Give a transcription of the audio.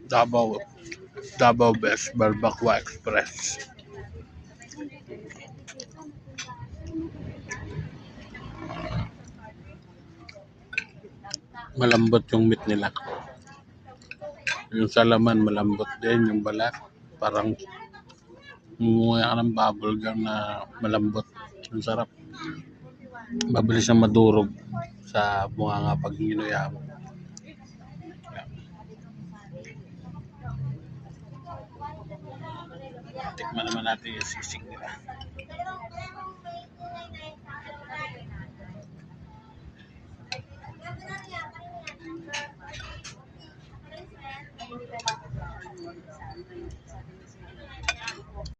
Davao Davao Best Barbacoa Express. Malambot yung meat nila. Yung sa laman malambot din, yung balat parang mumuya ka ng bubble gum na malambot. Ang sarap. Mabilis na madurog sa bunganga pag ginuya mo. Tikman naman natin yung sisig nila.